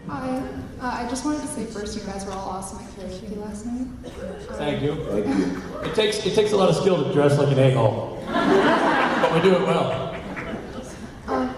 Hi. I just wanted to say first, you guys were all awesome at karaoke last night. Thank you. Thank you. It takes a lot of skill to dress like an a-hole, but we do it well.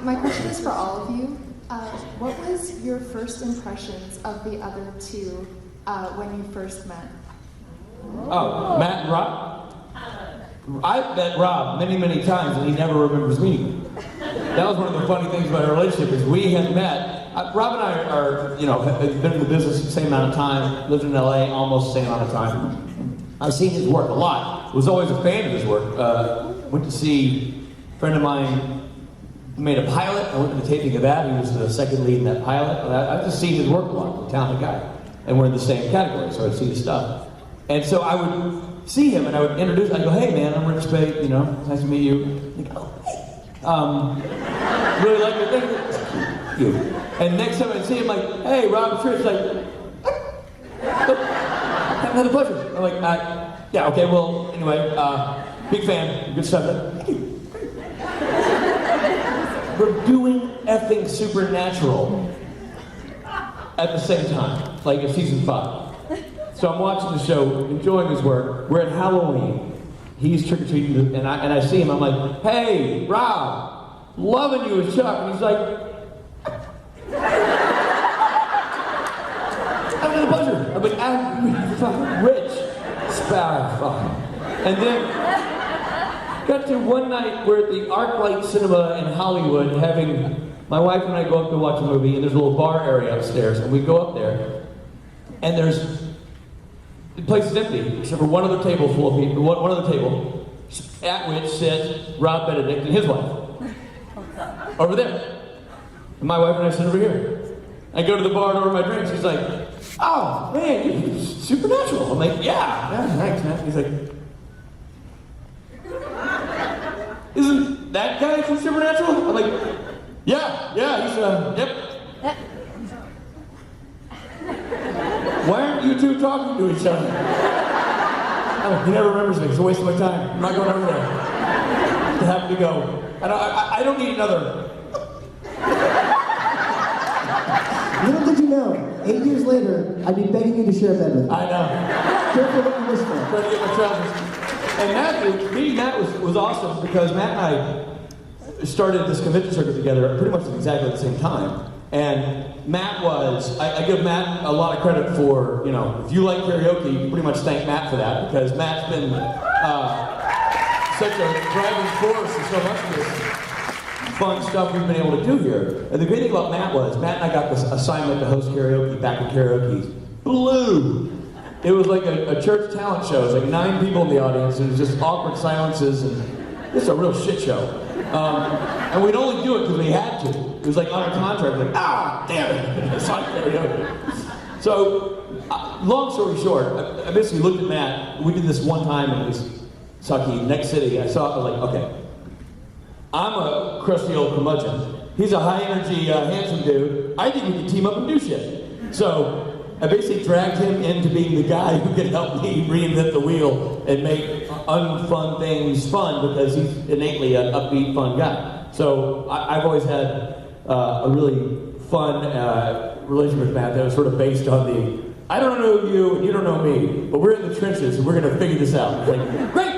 My question is for all of you. What was your first impressions of the other two when you first met? Oh, Matt and Rob? I've met Rob many, many times, and he never remembers meeting me. That was one of the funny things about our relationship is we had met. Rob and I are, have been in the business the same amount of time, lived in LA almost the same amount of time. I've seen his work a lot. Was always a fan of his work. Went to see a friend of mine made a pilot. I went to the taping of that. He was the second lead in that pilot. I've just seen his work a lot. He's a talented guy. And we're in the same category, so I'd see his stuff. And so I would see him and I would introduce, I'd go, hey man, I'm Rich Spade, nice to meet you. He'd go, oh, hey. Really like your thing. You. And next time I'd see him, like, hey, Rob, Trish, like, have another pleasure. I'm like, yeah, okay, well, anyway, big fan, good stuff. Thank you. We're doing effing Supernatural at the same time, like in season 5. So I'm watching the show, enjoying his work. We're at Halloween. He's trick-or-treating, and I see him. I'm like, hey, Rob, loving you as Chuck. And he's like, having a pleasure. I'm like, I'm fucking Rich. And then got to one night we're at the ArcLight Cinema in Hollywood having, my wife and I go up to watch a movie, and there's a little bar area upstairs, and we go up there, and the place is empty, except for one other table full of people, one other table, at which sits Rob Benedict and his wife. Over there. And my wife and I sit over here. I go to the bar and order my drinks. He's like, oh, man, you're Supernatural. I'm like, yeah, thanks, man. He's like, isn't that guy from Supernatural? I'm like, yeah, he's, yep. Why aren't you two talking to each other? He never remembers me. It's a waste of my time. I'm not going over there. I have to go. I don't need another. Little did you know, 8 years later, I'd be begging you to share a bed with me. I know. Careful what you wish for. Trying to get my trousers. And meeting Matt was awesome because Matt and I started this convention circuit together pretty much at exactly the same time. And Matt was, I give Matt a lot of credit for, if you like karaoke, you can pretty much thank Matt for that because Matt's been such a driving force in so much of this fun stuff we've been able to do here. And the great thing about Matt was, Matt and I got this assignment to host karaoke back in karaoke. Blew! It was like a church talent show. It was like 9 people in the audience, and it was just awkward silences, and just a real shit show. And we'd only do it because we had to. It was like on a contract, like, damn it, it's not karaoke. So, long story short, I basically looked at Matt. We did this one time, and it was Sucky, next city. I saw it, I was like, okay. I'm a crusty old curmudgeon. He's a high-energy, handsome dude. I think we can team up and do shit. So, I basically dragged him into being the guy who could help me reinvent the wheel and make unfun things fun because he's innately an upbeat, fun guy. So I've always had a really fun relationship with Matt that was sort of based on the, I don't know you and you don't know me, but we're in the trenches and we're going to figure this out. It's like, great!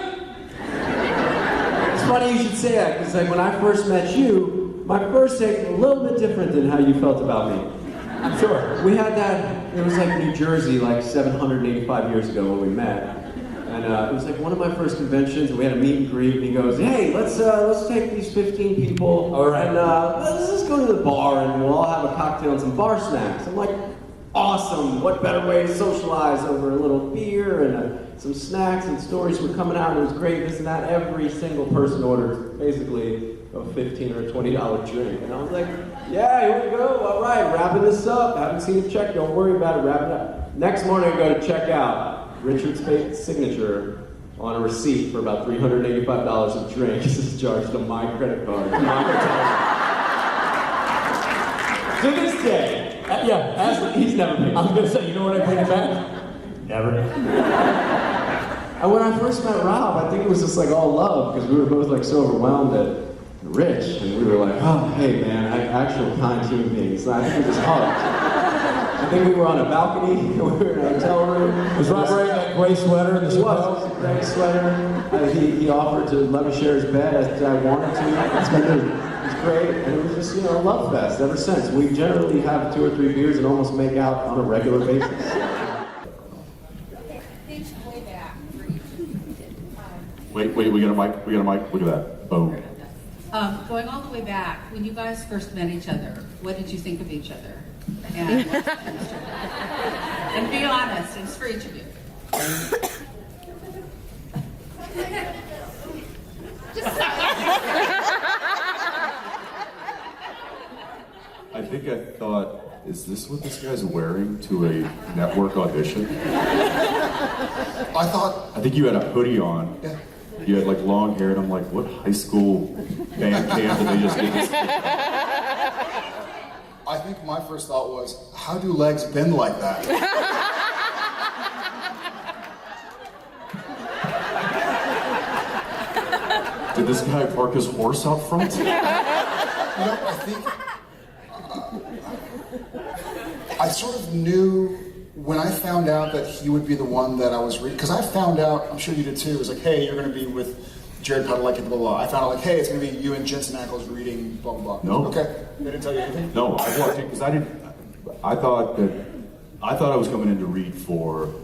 It's funny you should say that, because like when I first met you, my first take was a little bit different than how you felt about me. I'm sure. We had that, it was like New Jersey, like 785 years ago when we met. And it was like one of my first conventions, and we had a meet and greet, and he goes, hey, let's take these 15 people, all right, and let's just go to the bar, and we'll all have a cocktail and some bar snacks. I'm like, awesome, what better way to socialize over a little beer and some snacks, and stories were coming out, and it was great, this and that. Every single person ordered basically a $15 or $20 drink. And I was like, yeah, here we go, all right, wrapping this up. Haven't seen a check, don't worry about it, wrap it up. Next morning I go to check out. Richard Spade's signature on a receipt for about $385 of drinks is charged on my credit card. To this day. He's never paid. I was going to say, you know when I paid it back? Never. And when I first met Rob, I think it was just like all love, because we were both like so overwhelmed at Rich, and we were like, oh, hey man, actual kind human beings. I think we just hugged. I think we were on a balcony. We were in a hotel room. Was Rob wearing that gray sweater in the He was. snow? It was a gray sweater. He offered to let me share his bed as I wanted to. That's my move. It was great, and it was just, you know, a love fest ever since. We generally have 2 or 3 beers and almost make out on a regular basis. Wait, we got a mic, look at that, boom. Going all the way back, when you guys first met each other, what did you think of each other? And, and be honest, it's for each of you. I think I thought, is this what this guy's wearing to a network audition? I think you had a hoodie on. Yeah. You had like long hair, and I'm like, what high school band camp did they just get this? I think my first thought was, how do legs bend like that? Did this guy park his horse out front? You know, I think I sort of knew when I found out that he would be the one that I was reading, because I found out, I'm sure you did too, it was like, hey, you're going to be with Jared Padalecki, blah, blah, blah. I found out like, hey, it's going to be you and Jensen Ackles reading, blah, blah, blah. No. Okay. They didn't tell you anything? No, I walked in because I thought I was coming in to read for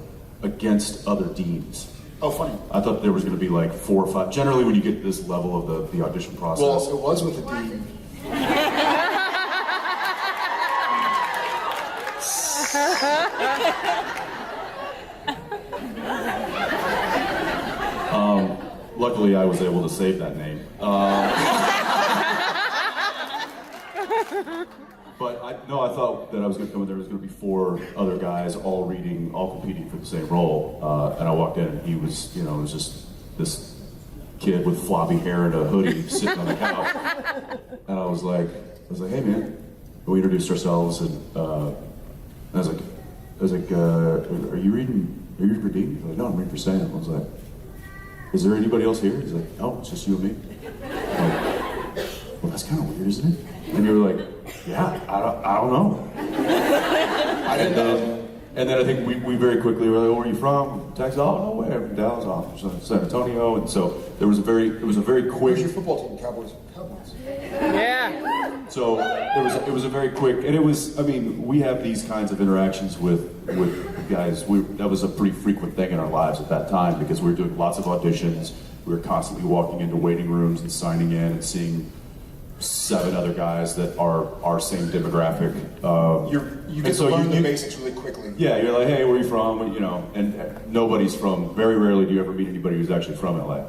against other deans. Oh, funny. I thought there was going to be like 4 or 5. Generally, when you get this level of the audition process, Well, it was with the dean. luckily I was able to save that name. But I thought that I was going to come in there was going to be 4 other guys all reading, all competing for the same role. And I walked in and he was, it was just this kid with floppy hair and a hoodie sitting on the couch. And I was like, hey man. And we introduced ourselves and I was like, are you reading for Dean? He's like, no, I'm reading for Sam. I was like, is there anybody else here? He's like, no, it's just you and me. I'm like, well, that's kind of weird, isn't it? And you were like, yeah, I don't know. I didn't know. And then I think we very quickly were like, where are you from? Texas? Oh, no way, I'm from Dallas, oh, from San Antonio. And so it was a very quick. Where's your football team? Cowboys. So it was a very quick, and it was, I mean, we have these kinds of interactions with guys. That was a pretty frequent thing in our lives at that time because we were doing lots of auditions. We were constantly walking into waiting rooms and signing in and seeing 7 other guys that are our same demographic. You get to learn the basics really quickly. Yeah, you're like, hey, where are you from? And nobody's from. Very rarely do you ever meet anybody who's actually from LA.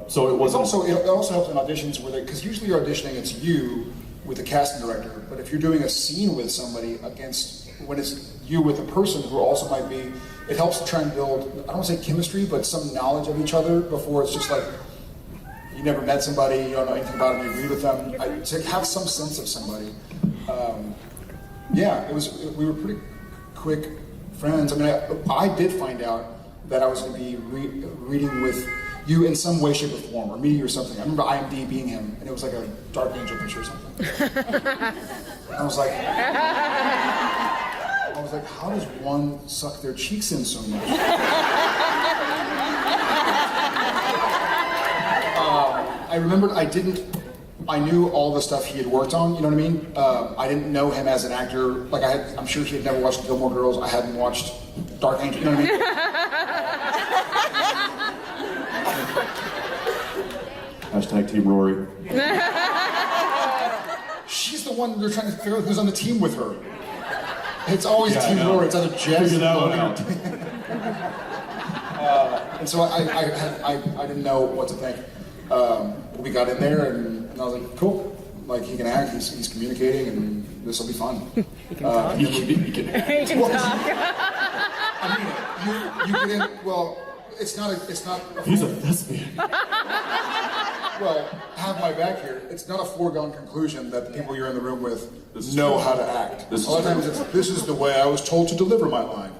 So it wasn't. It also helps in auditions where because usually you're auditioning, it's you with the casting director. But if you're doing a scene with somebody when it's you with a person who also might be, it helps to try and build, I don't want to say chemistry, but some knowledge of each other before it's just like, you never met somebody, you don't know anything about them, you read with them. To have some sense of somebody. We were pretty quick friends. I mean, I did find out that I was going to be reading with you in some way, shape, or form, or me or something. I remember IMD being him, and it was like a Dark Angel picture or something. And I was like, how does one suck their cheeks in so much? I remembered I knew all the stuff he had worked on, you know what I mean? I didn't know him as an actor. Like I'm sure he had never watched Gilmore Girls. I hadn't watched Dark Angel, you know what I mean? Hashtag Team Rory. She's the one they're trying to figure out who's on the team with her. It's always Yeah, Team I know. Rory. It's either Jess Figure that or one out. And so I didn't know what to think. We got in there and I was like, cool. Like he can act, he's communicating, and this will be fun. He can talk. I mean, you get in. Well, it's not. He's a thespian. Well, have my back here. It's not a foregone conclusion that the people you're in the room with know how to act. A lot of times this is the way I was told to deliver my line.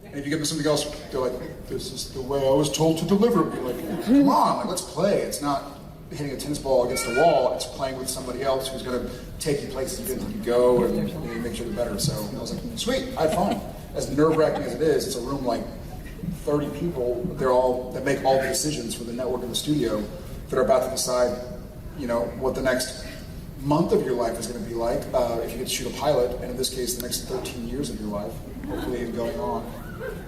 And if you give me something else, they're like, this is the way I was told to deliver. You're like, come on, let's play. It's not hitting a tennis ball against a wall. It's playing with somebody else who's going to take you places you didn't think you'd go and make sure you're better. So I was like, sweet, I had fun. As nerve-wracking as it is, it's a room like 30 people. That make all the decisions for the network and the studio that are about to decide, what the next month of your life is going to be like if you get to shoot a pilot, and in this case, the next 13 years of your life, hopefully, and going on.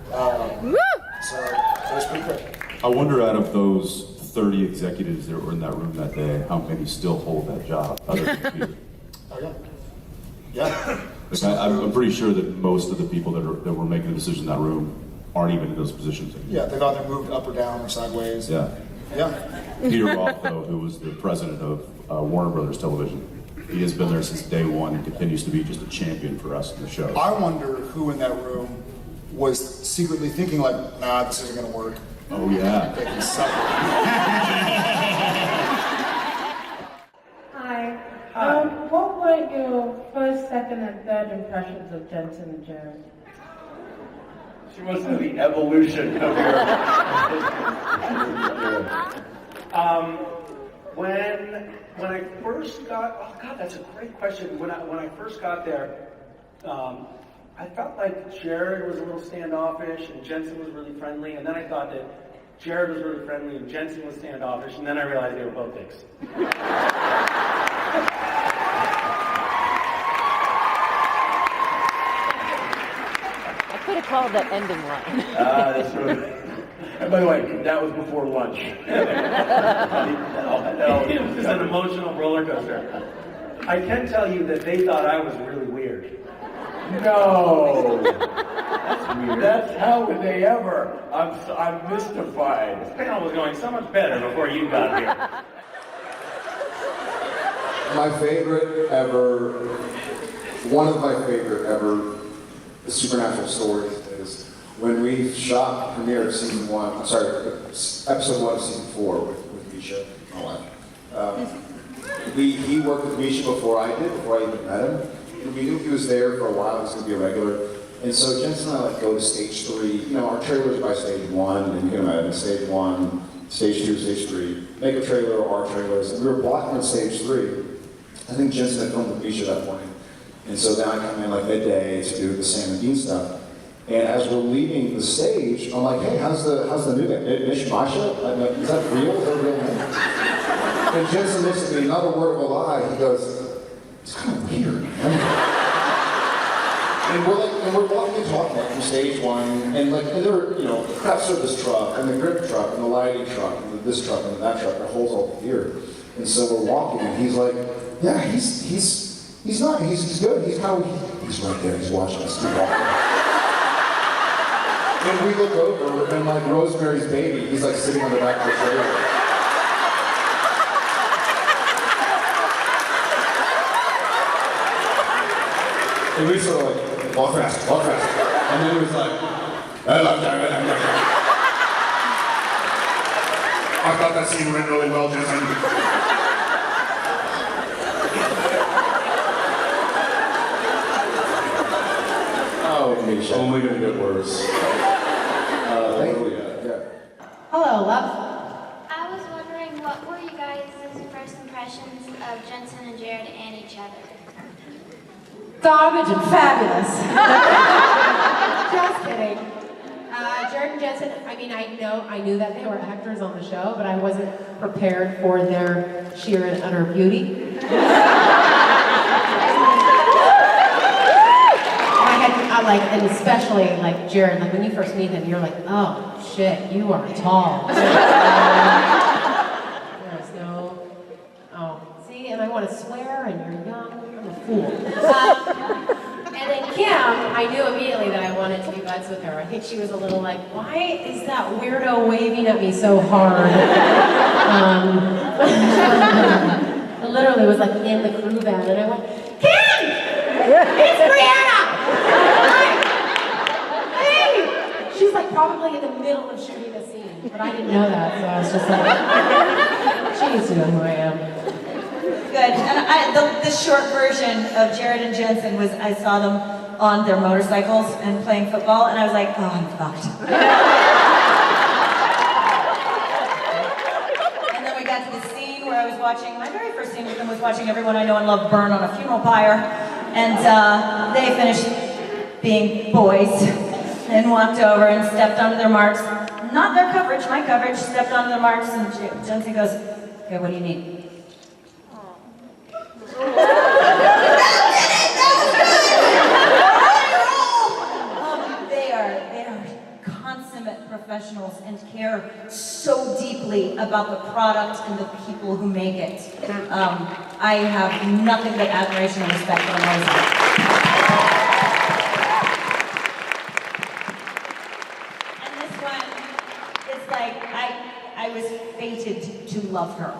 So that was pretty quick. I wonder, out of those 30 executives that were in that room that day, how many still hold that job other than Peter? Oh yeah. Like, I'm pretty sure that most of the people that were making the decisions in that room aren't even in those positions anymore. Yeah, they've either moved up or down or sideways. Yeah. Yeah. Peter Roth, though, who was the president of Warner Brothers Television, he has been there since day one and continues to be just a champion for us in the show. I wonder who in that room was secretly thinking like, nah, this isn't going to work. Oh, yeah. They can suck it. Hi. What were your first, second, and third impressions of Jensen and Jared? She wants to know the evolution of your. When I first got, oh God, that's a great question. When I first got there, I felt like Jared was a little standoffish and Jensen was really friendly, and then I thought that Jared was really friendly and Jensen was standoffish, and then I realized they were both dicks. I could have called that ending line. That's right. And by the way, that was before lunch. No, it was just an emotional roller coaster. I can tell you that they thought I was really weird. No! That's weird. That's how would they ever? I'm mystified. This panel was going so much better before you got here. My favorite ever, one of my favorite ever supernatural stories is when we shot premiere of season 1, episode 1 of season 4 with Misha, my wife. He worked with Misha before I did, before I even met him. And we knew he was there for a while, he was going to be a regular. And so Jensen and I go to stage 3. Our trailers by stage 1, and you can imagine stage 1, stage 2, stage 3. Make a trailer or our trailers. And we were blocking on stage 3. I think Jensen had filmed with Misha that morning. And so then I come in like midday to do the Sam and Dean stuff. And as we're leaving the stage, I'm like, hey, how's the new guy? Mishmasha? Is that real? Is that a real name? And Jensen looks at me, not a word of a lie. He goes, it's kind of weird, man. And we're walking and talking from stage 1, and there were, craft service truck, and the grip truck, and the lighting truck, and this truck, and that truck, that holds all the gear. And so we're walking, and he's like, yeah, he's not, he's good, he's right there, he's watching us keep walking. And we look over, and like Rosemary's Baby, he's like sitting on the back of the trailer. And we sort of like, walk fast. And then he was like, I thought that scene went really well, Jensen. Oh, Misha. Only gonna get worse. Thank you. Yeah. Hello, love. I was wondering, what were you guys' first impressions of Jensen and Jared and each other? Garbage and fabulous. Just kidding. Jared and Jensen, I knew that they were actors on the show, but I wasn't prepared for their sheer and utter beauty. And especially Jared, when you first meet him, you're like, oh shit, you are tall. There's no, see, and I want to swear, and you're young, I'm a fool. And then Kim, I knew immediately that I wanted to be buds with her. I think she was a little like, why is that weirdo waving at me so hard? I literally was in the crew van, and I went, Kim! It's Brianna! She's probably in the middle of shooting a scene, but I didn't know that, so I was just like, she needs to know who I am. Good. And the short version of Jared and Jensen was I saw them on their motorcycles and playing football, and I was like, oh, I'm fucked. And then we got to the scene where I watching, my very first scene with them was watching everyone I know and love burn on a funeral pyre. And they finished being boys and walked over and stepped onto their marks. Not their coverage, my coverage, stepped onto their marks, and Jensen goes, okay, what do you need? They are consummate professionals and care so deeply about the product and the people who make it. I have nothing but admiration and respect for them. And this one, it's like I was fated to love her.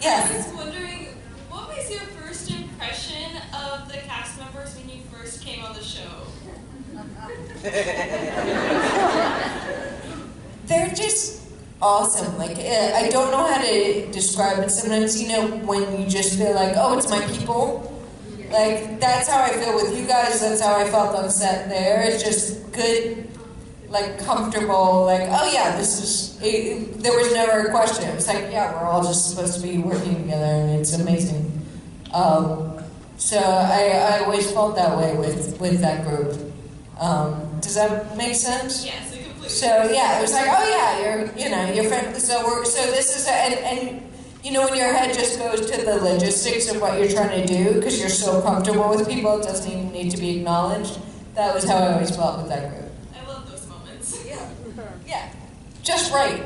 Yes, I was wondering, what was your first impression of the cast members when you first came on the show? They're just awesome. Like, I don't know how to describe it. Sometimes, you know, when you just feel like, oh, it's my people. Like, that's how I feel with you guys. That's how I felt on set there. It's just good, like, comfortable, like, oh yeah, this is, there was never a question. It was like, yeah, we're all just supposed to be working together, and it's amazing. So I always felt that way with that group. Does that make sense? Yes, it completely. So yeah, it was like, oh yeah, you're friendly. So this is, and you know, when your head just goes to the logistics of what you're trying to do, because you're so comfortable with people, it doesn't even need to be acknowledged. That was how I always felt with that group. I love those moments. Yeah, just right.